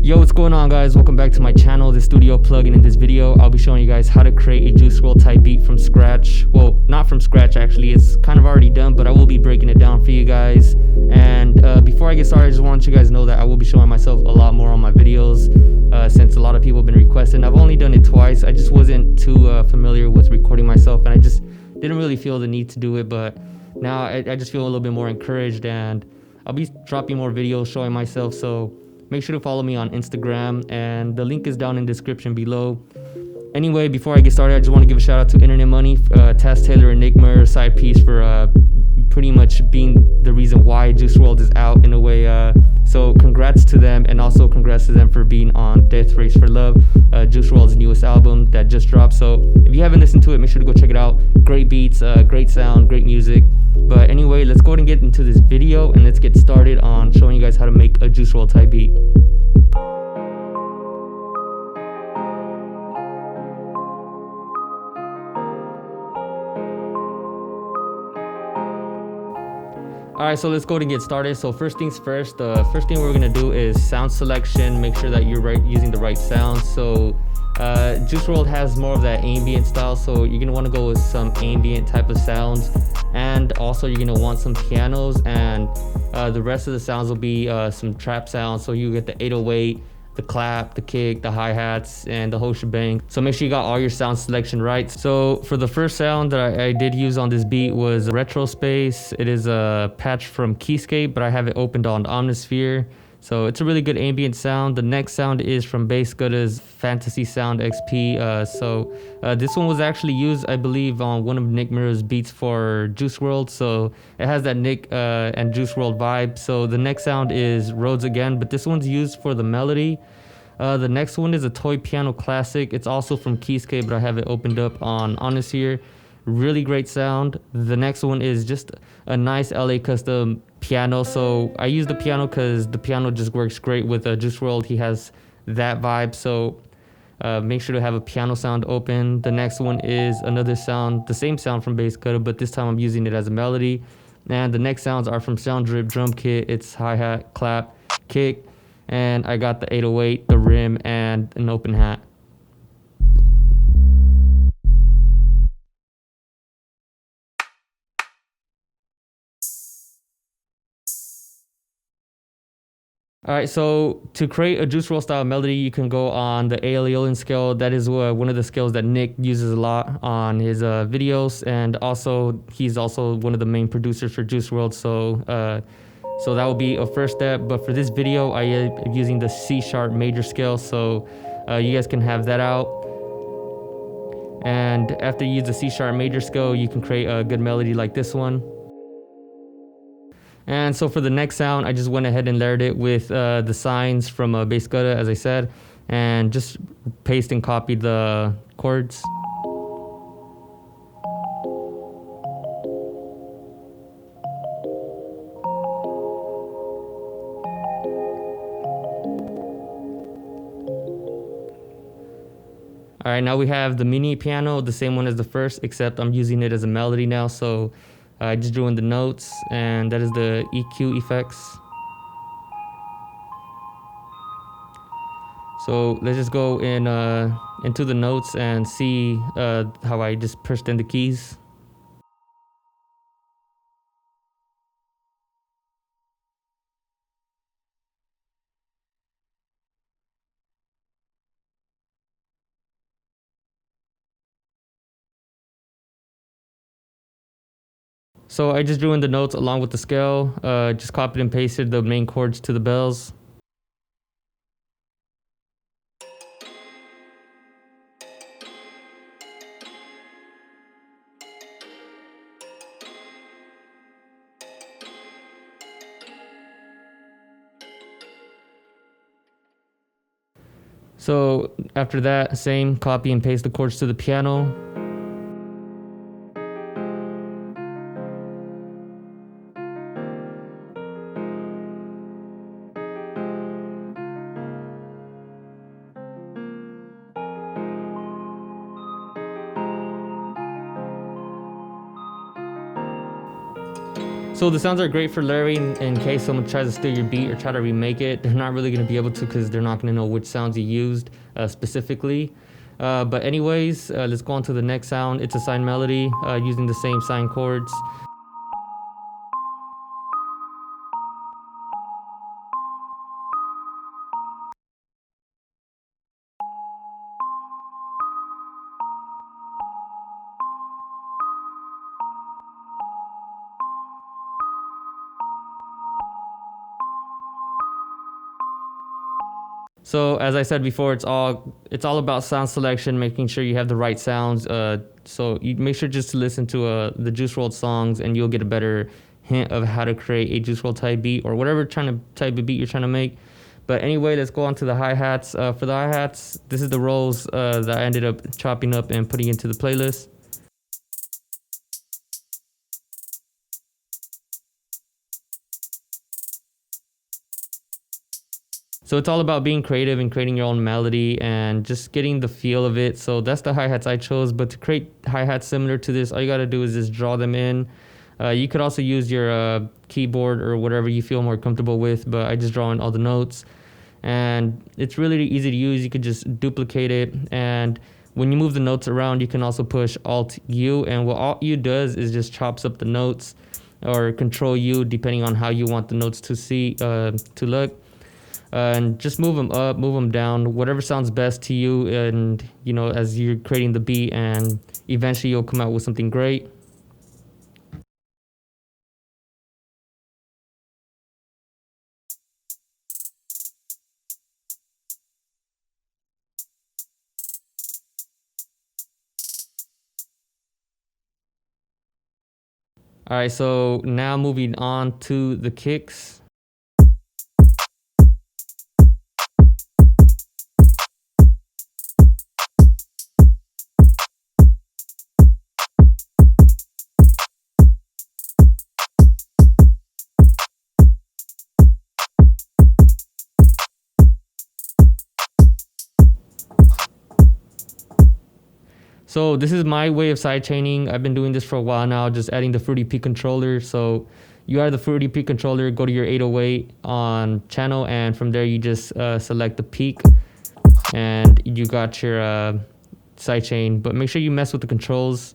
Yo, what's going on, guys? Welcome back to my channel, the StudioPlug, and in this video I'll be showing you guys how to create a Juice WRLD type beat from scratch. Well, not from scratch actually, it's kind of already done, but I will be breaking it down for you guys. And before I get started, I just want you guys to know that I will be showing myself a lot more on my videos, since a lot of people have been requesting. I've only done it twice. I just wasn't too familiar with recording myself, and I just didn't really feel the need to do it, but now I just feel a little bit more encouraged, and I'll be dropping more videos showing myself. So make sure to follow me on Instagram, and the link is down in the description below. Anyway, before I get started, I just want to give a shout out to Internet Money, Taz Taylor, Enigma, Side Piece for pretty much being the reason why Juice WRLD is out in a way. So congrats to them, and also congrats to them for being on Death Race for Love, Juice WRLD's newest album that just dropped. So if you haven't listened to it, make sure to go check it out. Great beats, great sound, great music. But anyway, let's go ahead and get into this video, and let's get started on showing you guys how to make a Juice WRLD type beat. Alright, so let's go ahead and get started. So first things first, the first thing we're gonna do is sound selection. Make sure that you're using the right sounds. So Juice WRLD has more of that ambient style, so you're gonna want to go with some ambient type of sounds, and also you're gonna want some pianos, and the rest of the sounds will be some trap sounds. So you get the 808, the clap, the kick, the hi-hats, and the whole shebang. So make sure you got all your sound selection right. So for the first sound that I did use on this beat was Retro Space. It is a patch from Keyscape, but I have it opened on Omnisphere. So it's a really good ambient sound. The next sound is from Bass Gutta's Fantasy Sound XP. This one was actually used, I believe, on one of Nick Mirror's beats for Juice WRLD. So it has that Nick and Juice WRLD vibe. So the next sound is Rhodes again, but this one's used for the melody. The next one is a Toy Piano Classic. It's also from Keyscape, but I have it opened up on Honest here. Really great sound. The next one is just a nice LA custom piano. So I use the piano because the piano just works great with Juice WRLD. He has that vibe. So make sure to have a piano sound open. The next one is another sound, the same sound from Bass Gutta, but this time I'm using it as a melody. And the next sounds are from Sound Drip Drum Kit. It's hi-hat, clap, kick, and I got the 808, the rim, and an open hat. Alright, so to create a Juice WRLD style melody, you can go on the Aeolian scale. That is one of the scales that Nick uses a lot on his videos, and also he's also one of the main producers for Juice WRLD. So that will be a first step. But for this video, I am using the C# major scale, so you guys can have that out. And after you use the C# major scale, you can create a good melody like this one. And so for the next sound, I just went ahead and layered it with the signs from Bass Gutta, as I said, and just paste and copy the chords. Alright, now we have the mini piano, the same one as the first, except I'm using it as a melody now. So I just drew in the notes, and that is the EQ effects. So let's just go in into the notes and see how I just pushed in the keys. So I just drew in the notes along with the scale, just copied and pasted the main chords to the bells. So after that, same, copy and paste the chords to the piano. So the sounds are great for layering in case someone tries to steal your beat or try to remake it. They're not really going to be able to because they're not going to know which sounds you used specifically. But anyways, let's go on to the next sound. It's a sine melody using the same sine chords. So as I said before, it's all about sound selection, making sure you have the right sounds. So you make sure just to listen to the Juice Wrld songs, and you'll get a better hint of how to create a Juice Wrld type beat or whatever type of beat you're trying to make. But anyway, let's go on to the hi-hats. For the hi-hats, this is the rolls that I ended up chopping up and putting into the playlist. So it's all about being creative and creating your own melody and just getting the feel of it. So that's the hi-hats I chose. But to create hi-hats similar to this, all you got to do is just draw them in. You could also use your keyboard or whatever you feel more comfortable with, but I just draw in all the notes. And it's really easy to use. You could just duplicate it. And when you move the notes around, you can also push Alt-U. And what Alt-U does is just chops up the notes, or Control-U, depending on how you want the notes to look. And just move them up, move them down, whatever sounds best to you, and you know, as you're creating the beat, and eventually you'll come out with something great. All right, so now moving on to the kicks. So this is my way of sidechaining. I've been doing this for a while now, just adding the Fruity P controller. So you add the Fruity P controller, go to your 808 on channel, and from there you just select the peak, and you got your sidechain. But make sure you mess with the controls.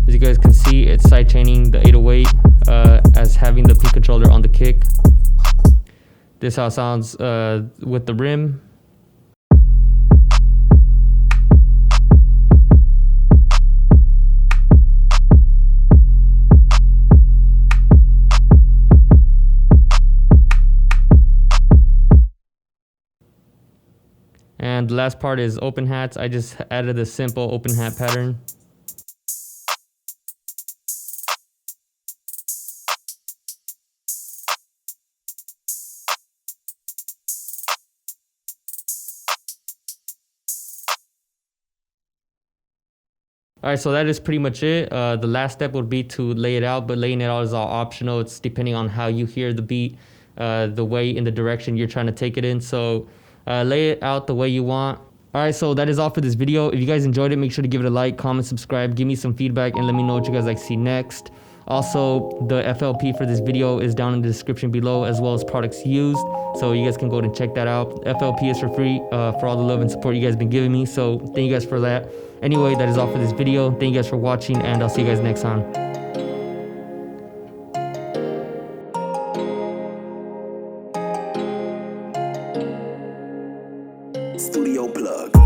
As you guys can see, it's sidechaining the 808 as having the P controller on the kick. This is how it sounds with the rim. And the last part is open hats. I just added a simple open hat pattern. Alright, so that is pretty much it. The last step would be to lay it out, but laying it out is all optional. It's depending on how you hear the beat, the way in the direction you're trying to take it in. So lay it out the way you want. Alright, so that is all for this video. If you guys enjoyed it, make sure to give it a like, comment, subscribe, give me some feedback, and let me know what you guys like to see next. Also, the FLP for this video is down in the description below, as well as products used. So you guys can go and check that out. FLP is for free for all the love and support you guys been giving me. So thank you guys for that. Anyway, that is all for this video. Thank you guys for watching, and I'll see you guys next time. StudioPlug.